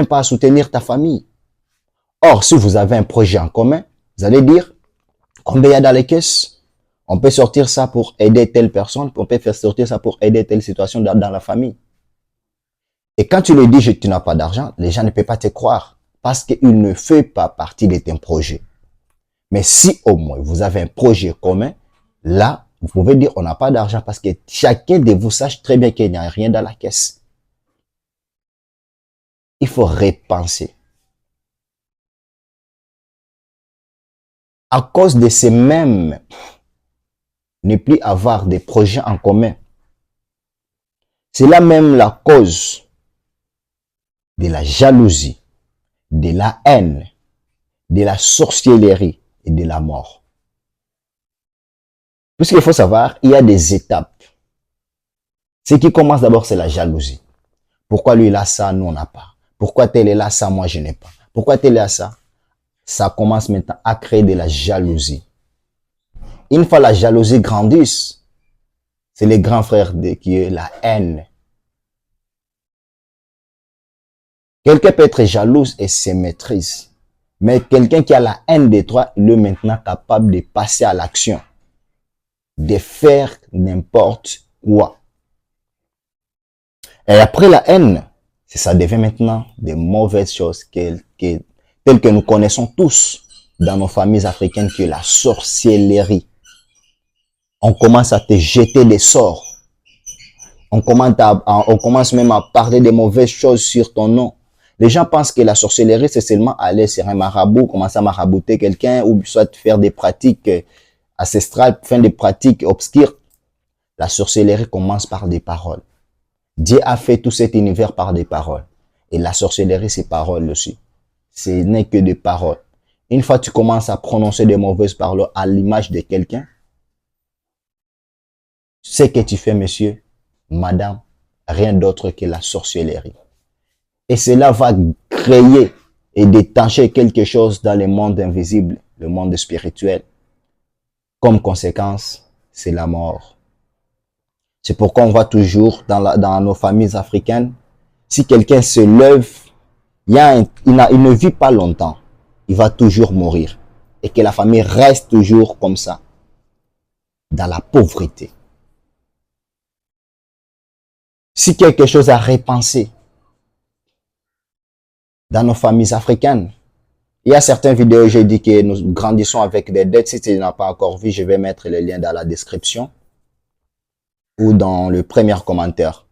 pas à soutenir ta famille. Or, si vous avez un projet en commun, vous allez dire, combien il y a dans les caisses? On peut sortir ça pour aider telle personne, on peut faire sortir ça pour aider telle situation dans la famille. Et quand tu lui dis que tu n'as pas d'argent, les gens ne peuvent pas te croire parce qu'il ne fait pas partie de ton projet. Mais si au moins vous avez un projet commun, là, vous pouvez dire on n'a pas d'argent parce que chacun de vous sache très bien qu'il n'y a rien dans la caisse. Il faut repenser. À cause de ces mêmes, ne plus avoir des projets en commun, c'est là même la cause de la jalousie, de la haine, de la sorcellerie et de la mort. Puisqu'il faut savoir, il y a des étapes. Ce qui commence d'abord, c'est la jalousie. Pourquoi lui il a ça, nous on n'a pas. Pourquoi tel est là, ça, moi je n'ai pas. Pourquoi tel est là, ça? Ça commence maintenant à créer de la jalousie. Une fois la jalousie grandisse, c'est les grands frères qui est la haine. Quelqu'un peut être jaloux et se maîtrise. Mais quelqu'un qui a la haine de toi, il est maintenant capable de passer à l'action. De faire n'importe quoi. Et après la haine, ça devient maintenant des mauvaises choses telles que nous connaissons tous dans nos familles africaines, qui est la sorcellerie. On commence à te jeter des sorts. On commence même à parler de mauvaises choses sur ton nom. Les gens pensent que la sorcellerie, c'est seulement aller sur un marabout, commencer à marabouter quelqu'un, ou soit faire des pratiques ancestrales, faire des pratiques obscures. La sorcellerie commence par des paroles. Dieu a fait tout cet univers par des paroles. Et la sorcellerie, c'est paroles aussi. Ce n'est que des paroles. Une fois que tu commences à prononcer des mauvaises paroles à l'image de quelqu'un, ce que tu fais, monsieur, madame, rien d'autre que la sorcellerie. Et cela va créer et détacher quelque chose dans le monde invisible, le monde spirituel. Comme conséquence, c'est la mort. C'est pourquoi on voit toujours dans nos familles africaines, si quelqu'un se lève, il ne vit pas longtemps. Il va toujours mourir. Et que la famille reste toujours comme ça, dans la pauvreté. Si quelque chose à repenser dans nos familles africaines, il y a certaines vidéos où j'ai dit que nous grandissons avec des dettes. Si tu n'as pas encore vu, je vais mettre les liens dans la description ou dans le premier commentaire.